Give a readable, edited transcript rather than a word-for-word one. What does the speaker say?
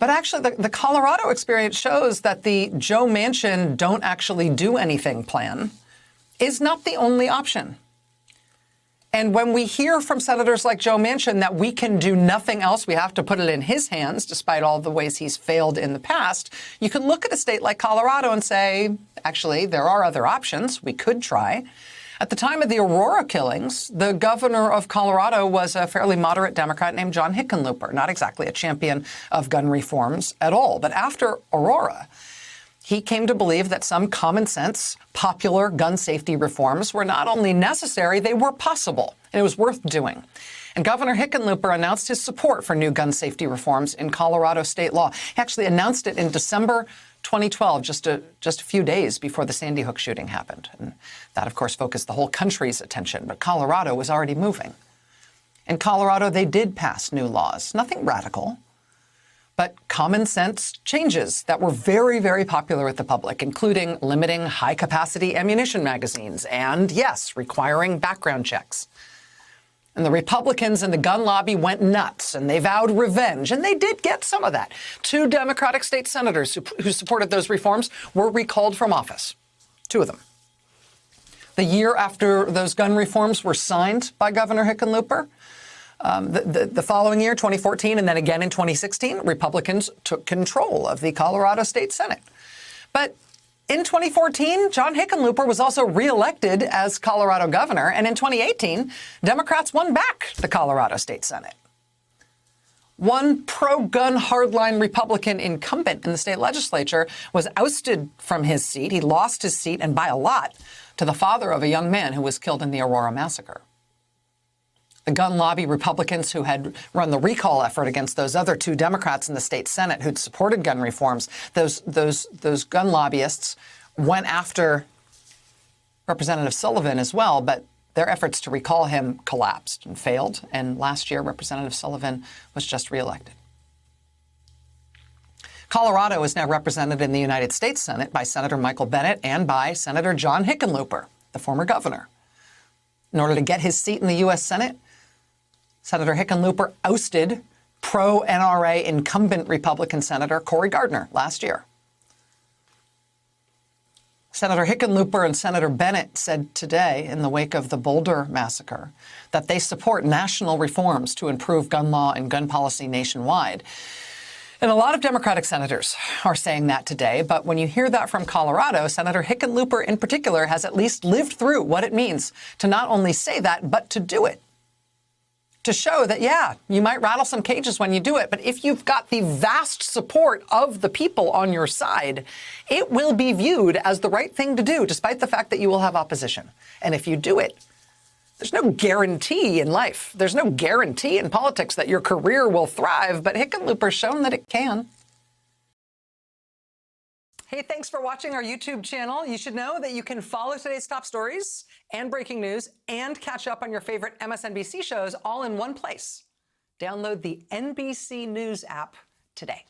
But actually, the Colorado experience shows that the Joe Manchin don't actually do anything plan is not the only option. And when we hear from senators like Joe Manchin that we can do nothing else, we have to put it in his hands, despite all the ways he's failed in the past, you can look at a state like Colorado and say, actually, there are other options. We could try. At the time of the Aurora killings, the governor of Colorado was a fairly moderate Democrat named John Hickenlooper, not exactly a champion of gun reforms at all. But after Aurora, he came to believe that some common sense, popular gun safety reforms were not only necessary, they were possible, and it was worth doing. And Governor Hickenlooper announced his support for new gun safety reforms in Colorado state law. He actually announced it in December 2012, just a few days before the Sandy Hook shooting happened. And that, of course, focused the whole country's attention. But Colorado was already moving. In Colorado, they did pass new laws, nothing radical, but common sense changes that were very, very popular with the public, including limiting high-capacity ammunition magazines and, yes, requiring background checks. And the Republicans and the gun lobby went nuts, and they vowed revenge, and they did get some of that. 2 Democratic state senators who supported those reforms were recalled from office, 2 of them. The year after those gun reforms were signed by Governor Hickenlooper, the following year, 2014, and then again in 2016, Republicans took control of the Colorado State Senate. But in 2014, John Hickenlooper was also reelected as Colorado governor, and in 2018, Democrats won back the Colorado State Senate. One pro-gun hardline Republican incumbent in the state legislature was ousted from his seat. He lost his seat, and by a lot, to the father of a young man who was killed in the Aurora massacre. The gun lobby Republicans who had run the recall effort against those other 2 Democrats in the state Senate who'd supported gun reforms, those gun lobbyists went after Representative Sullivan as well, but their efforts to recall him collapsed and failed. And last year, Representative Sullivan was just reelected. Colorado is now represented in the United States Senate by Senator Michael Bennet and by Senator John Hickenlooper, the former governor. In order to get his seat in the U.S. Senate, Senator Hickenlooper ousted pro-NRA incumbent Republican Senator Cory Gardner last year. Senator Hickenlooper and Senator Bennet said today, in the wake of the Boulder massacre, that they support national reforms to improve gun law and gun policy nationwide. And a lot of Democratic senators are saying that today. But when you hear that from Colorado, Senator Hickenlooper in particular has at least lived through what it means to not only say that, but to do it. To show that, yeah, you might rattle some cages when you do it, but if you've got the vast support of the people on your side, it will be viewed as the right thing to do, despite the fact that you will have opposition. And if you do it, there's no guarantee in life. There's no guarantee in politics that your career will thrive, but Hickenlooper's shown that it can. Hey, thanks for watching our YouTube channel. You should know that you can follow today's top stories and breaking news and catch up on your favorite MSNBC shows all in one place. Download the NBC News app today.